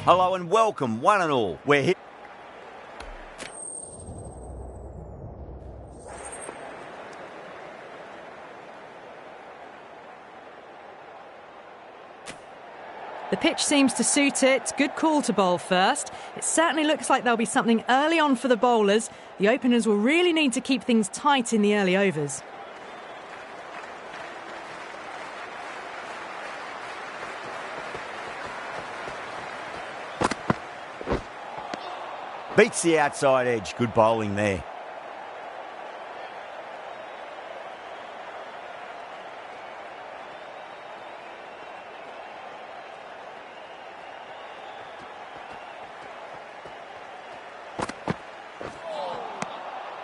Hello and welcome, one and all. We're here. The pitch seems to suit it. Good call to bowl first. It certainly looks like there'll be something early on for the bowlers. The openers will really need to keep things tight in the early overs. Beats the outside edge. Good bowling there.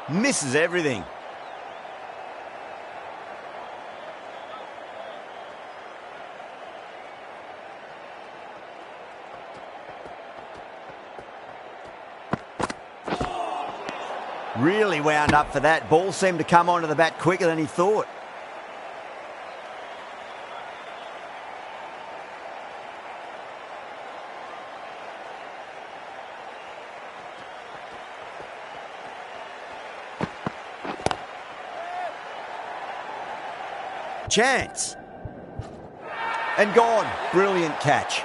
Misses everything. Really wound up for that. Ball seemed to come onto the bat quicker than he thought. Chance. And gone. Brilliant catch.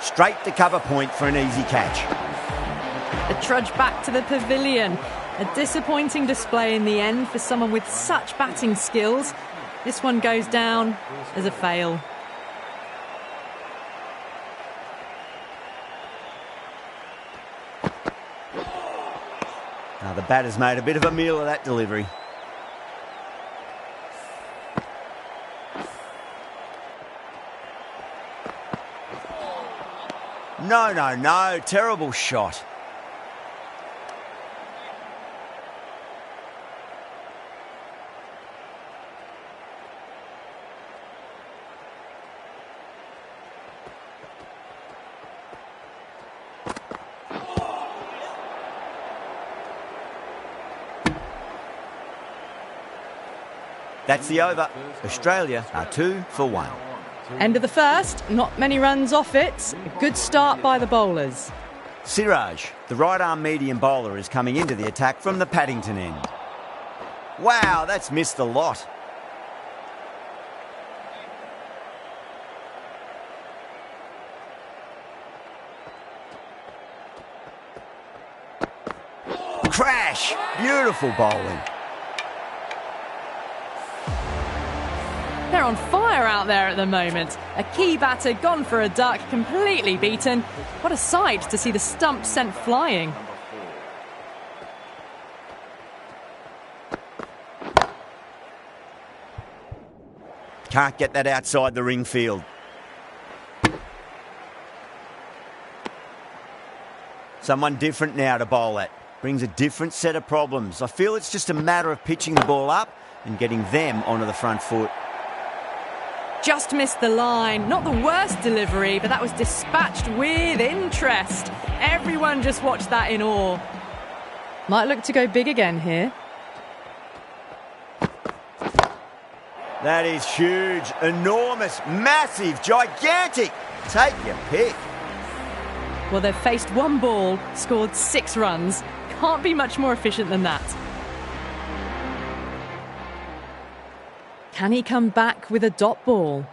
Straight to cover point for an easy catch. The trudge back to the pavilion. A disappointing display in the end for someone with such batting skills. This one goes down as a fail. Now the batter's made a bit of a meal of that delivery. No. Terrible shot. That's the over. Australia are 2 for 1. End of the first, not many runs off it. A good start by the bowlers. Siraj, the right-arm medium bowler, is coming into the attack from the Paddington end. Wow, that's missed a lot. Crash! Beautiful bowling. They're on fire out there at the moment. A key batter gone for a duck, completely beaten. What a sight to see the stump sent flying. Can't get that outside the ring field. Someone different now to bowl at. Brings a different set of problems. I feel it's just a matter of pitching the ball up and getting them onto the front foot. Just missed the line. Not the worst delivery, but that was dispatched with interest. Everyone just watched that in awe. Might look to go big again here. That is huge, enormous, massive, gigantic. Take your pick. Well, they've faced one ball, scored 6 runs. Can't be much more efficient than that. Can he come back with a dot ball?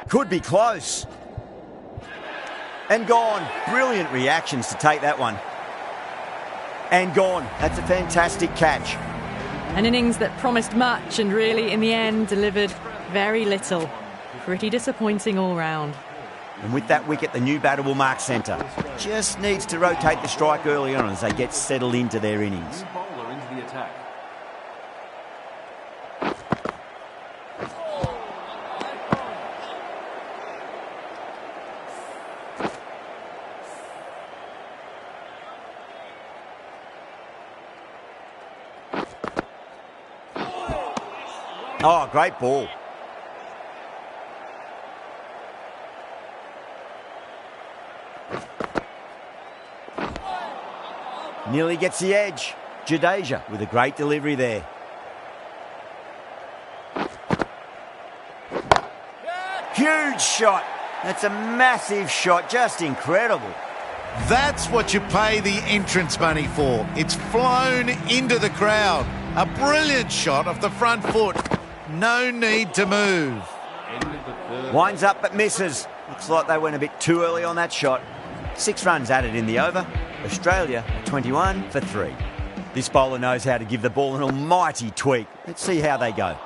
Could be close. And gone. Brilliant reactions to take that one. And gone. That's a fantastic catch. An innings that promised much and really, in the end, delivered very little. Pretty disappointing all round. And with that wicket, the new batter will mark centre. Just needs to rotate the strike early on as they get settled into their innings. Oh, great ball. Nearly gets the edge. Jadeja with a great delivery there. Huge shot. That's a massive shot, just incredible. That's what you pay the entrance money for. It's flown into the crowd. A brilliant shot off the front foot. No need to move. Winds up but misses. Looks like they went a bit too early on that shot. 6 runs added in the over. Australia 21 for 3. This bowler knows how to give the ball an almighty tweak. Let's see how they go.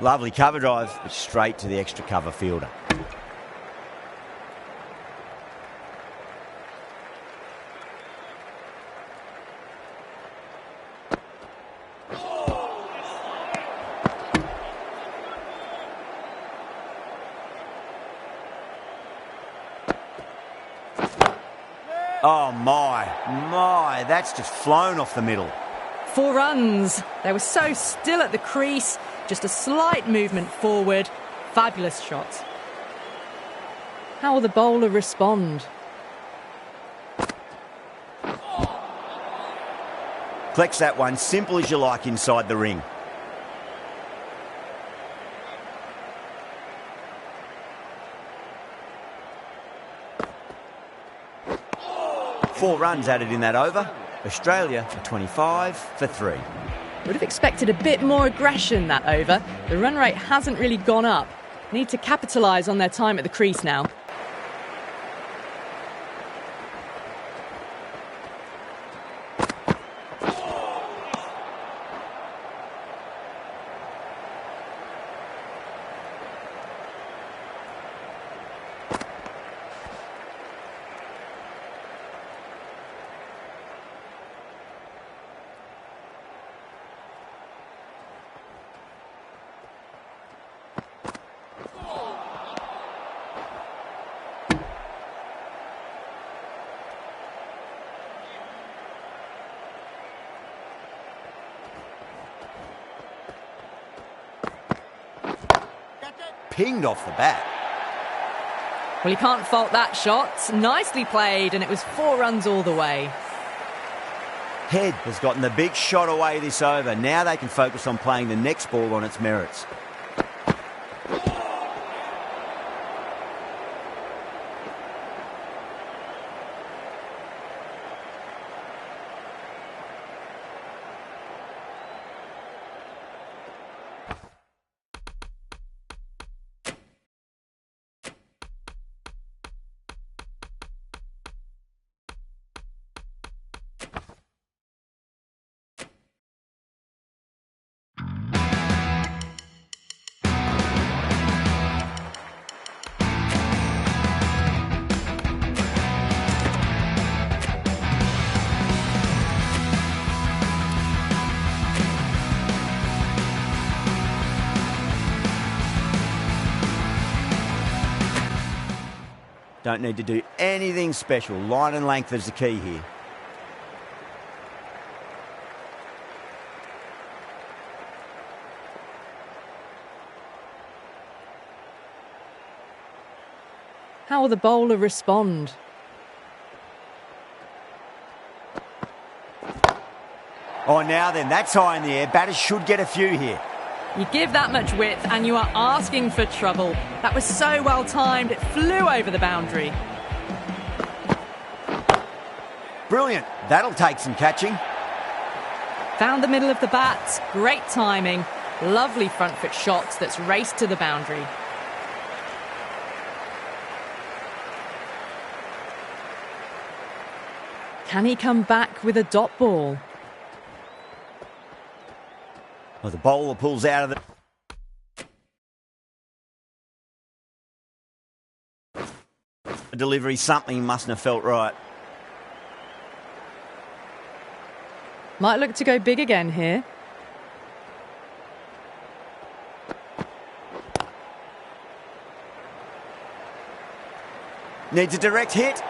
Lovely cover drive, but straight to the extra cover fielder. Oh my, that's just flown off the middle. 4 runs. They were so still at the crease. Just a slight movement forward. Fabulous shot. How will the bowler respond? Collects that one, simple as you like, inside the ring. Four runs added in that over. Australia 25 for 3. Would have expected a bit more aggression that over. The run rate hasn't really gone up. Need to capitalise on their time at the crease now. Pinged off the bat. Well, you can't fault that shot. Nicely played, and it was 4 runs all the way. Head has gotten the big shot away this over. Now they can focus on playing the next ball on its merits. Don't need to do anything special. Line and length is the key here. How will the bowler respond? Oh, now then, that's high in the air. Batters should get a few here. You give that much width and you are asking for trouble. That was so well timed, it flew over the boundary. Brilliant. That'll take some catching. Found the middle of the bat, great timing. Lovely front foot shot that's raced to the boundary. Can he come back with a dot ball? Well, the bowler pulls out of the delivery. Something mustn't have felt right. Might look to go big again here. Needs a direct hit.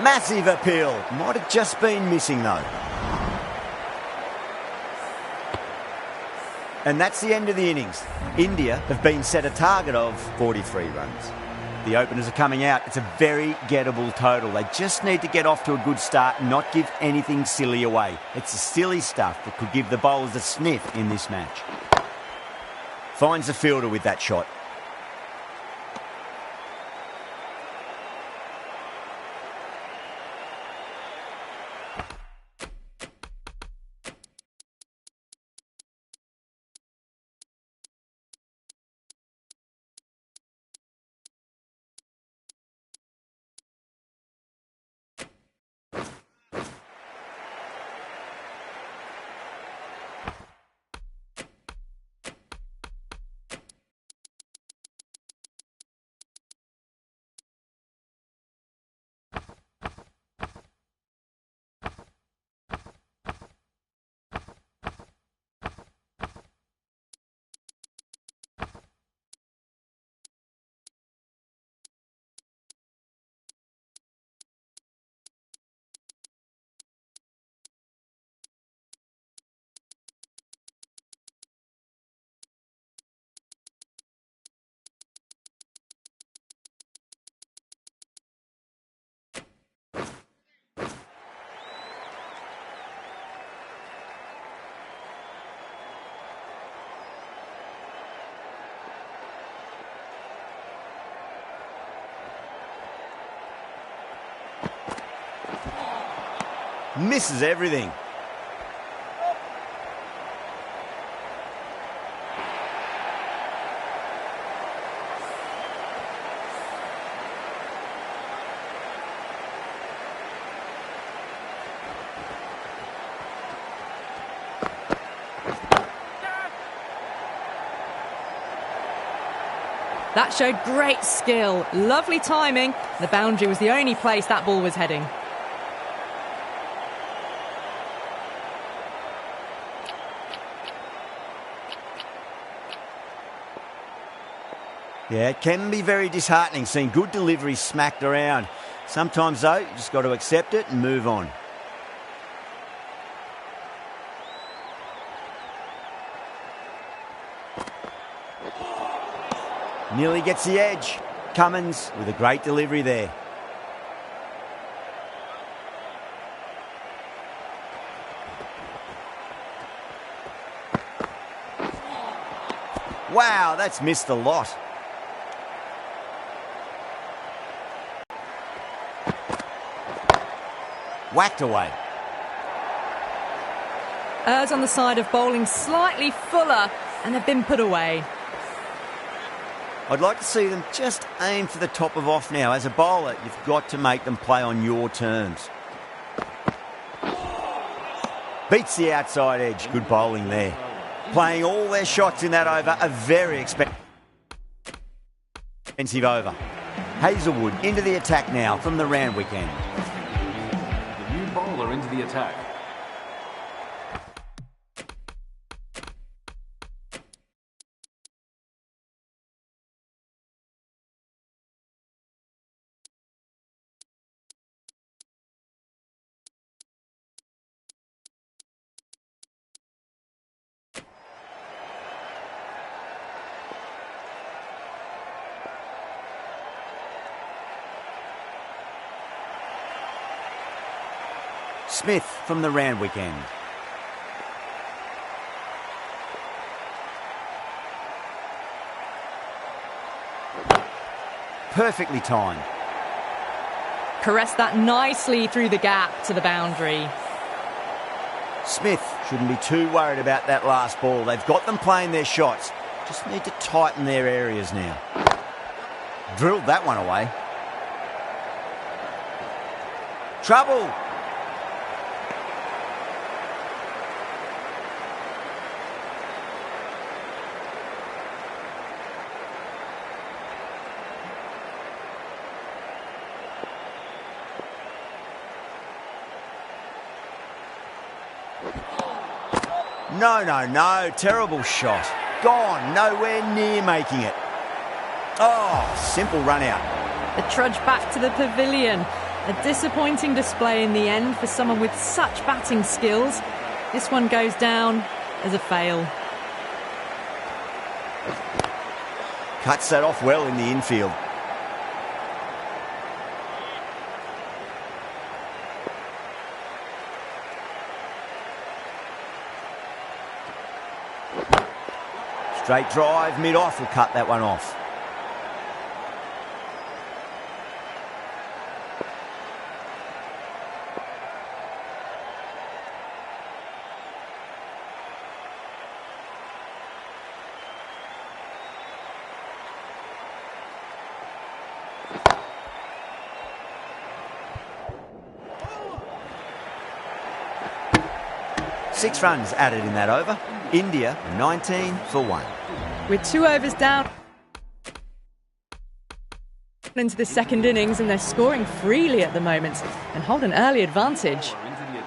Massive appeal. Might have just been missing though. And that's the end of the innings. India have been set a target of 43 runs. The openers are coming out. It's a very gettable total. They just need to get off to a good start and not give anything silly away. It's the silly stuff that could give the bowlers a sniff in this match. Finds the fielder with that shot. Misses everything. That showed great skill. Lovely timing. The boundary was the only place that ball was heading. Yeah, it can be very disheartening seeing good delivery smacked around. Sometimes, though, you just got to accept it and move on. Nearly gets the edge. Cummins with a great delivery there. Wow, that's missed a lot. Whacked away. Errs on the side of bowling slightly fuller and have been put away. I'd like to see them just aim for the top of off now. As a bowler, you've got to make them play on your terms. Beats the outside edge. Good bowling there. Playing all their shots in that over. A very expensive over. Hazelwood into the attack now from the Randwick end. The new bowler into the attack. Smith from the Randwick end. Perfectly timed. Caressed that nicely through the gap to the boundary. Smith shouldn't be too worried about that last ball. They've got them playing their shots. Just need to tighten their areas now. Drilled that one away. Trouble. No. Terrible shot. Gone. Nowhere near making it. Oh, simple run out. The trudge back to the pavilion. A disappointing display in the end for someone with such batting skills. This one goes down as a fail. Cuts that off well in the infield. Straight drive, mid-off will cut that one off. Six runs added in that over. India 19 for 1. With 2 overs down into the second innings, and they're scoring freely at the moment and hold an early advantage.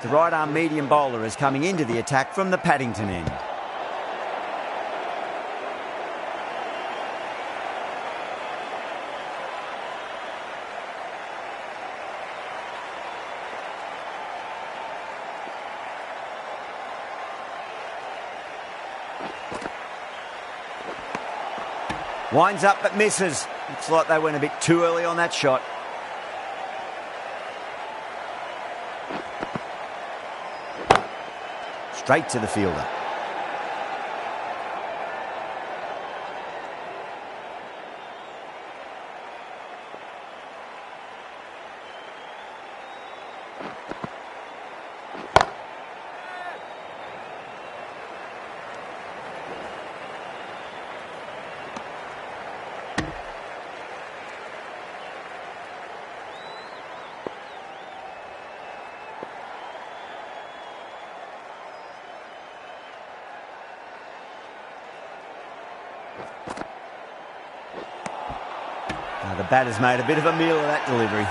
The right-arm medium bowler is coming into the attack from the Paddington end. Winds up but misses. Looks like they went a bit too early on that shot. Straight to the fielder. Now the batter's made a bit of a meal of that delivery.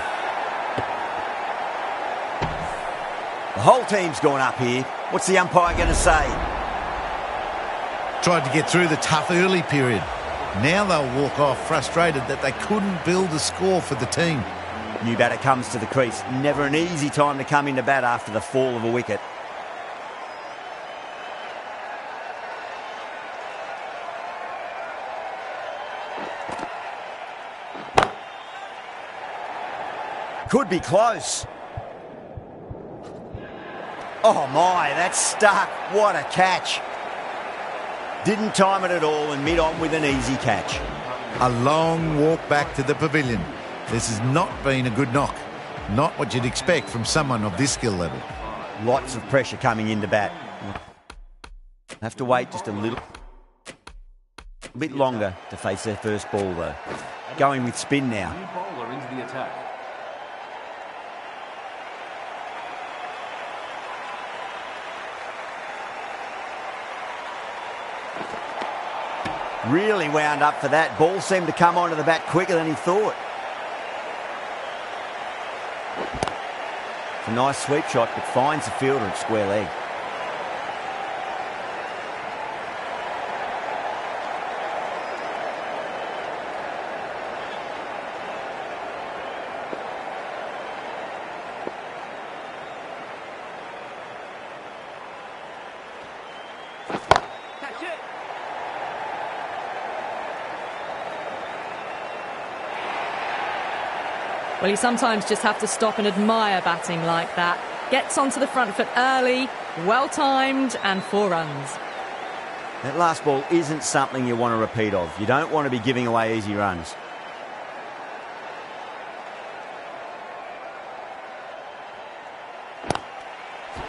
The whole team's gone up here. What's the umpire going to say? Tried to get through the tough early period. Now they'll walk off frustrated that they couldn't build a score for the team. New batter comes to the crease. Never an easy time to come into bat after the fall of a wicket. Could be close. Oh my, that's stuck. What a catch. Didn't time it at all and mid-on with an easy catch. A long walk back to the pavilion. This has not been a good knock. Not what you'd expect from someone of this skill level. Lots of pressure coming into bat. Have to wait just a bit longer to face their first ball though. Going with spin now. New bowler into the attack. Really wound up for that. Ball seemed to come onto the bat quicker than he thought. It's a nice sweep shot, but finds the fielder at square leg. Well, you sometimes just have to stop and admire batting like that. Gets onto the front foot early, well-timed, and 4 runs. That last ball isn't something you want to repeat of. You don't want to be giving away easy runs.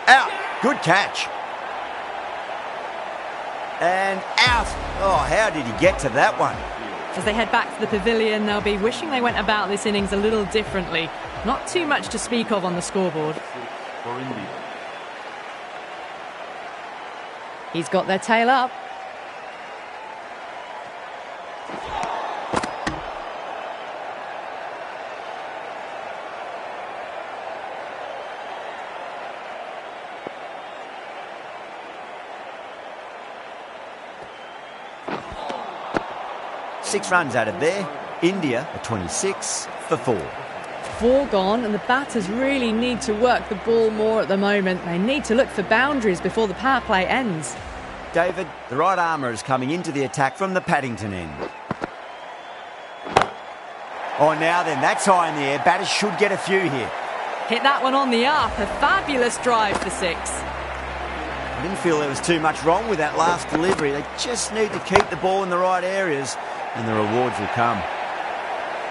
Out. Good catch. And out. Oh, how did he get to that one? As they head back to the pavilion, they'll be wishing they went about this innings a little differently. Not too much to speak of on the scoreboard. For India. He's got their tail up. Six runs added there. India are 26 for 4. 4 gone, and the batters really need to work the ball more at the moment. They need to look for boundaries before the power play ends. David, the right armour is coming into the attack from the Paddington end. Oh, now then, that's high in the air. Batters should get a few here. Hit that one on the up. A fabulous drive for 6. I didn't feel there was too much wrong with that last delivery. They just need to keep the ball in the right areas and the rewards will come.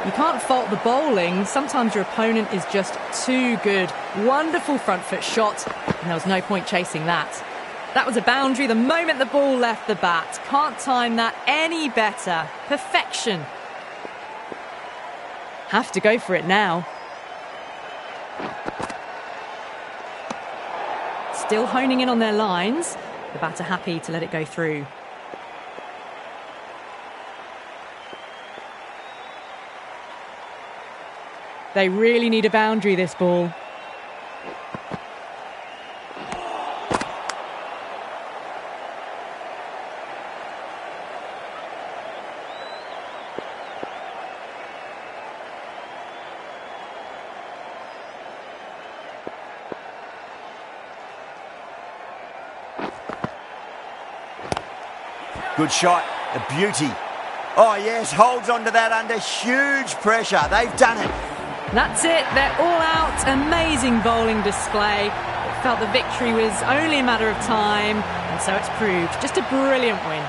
You can't fault the bowling. Sometimes your opponent is just too good. Wonderful front foot shot, and there was no point chasing that. That was a boundary the moment the ball left the bat. Can't time that any better. Perfection. Have to go for it now. Still honing in on their lines. The batter happy to let it go through. They really need a boundary, this ball. Good shot, a beauty. Oh yes, holds onto that under huge pressure. They've done it. That's it, they're all out. Amazing bowling display. It felt the victory was only a matter of time, and so it's proved. Just a brilliant win.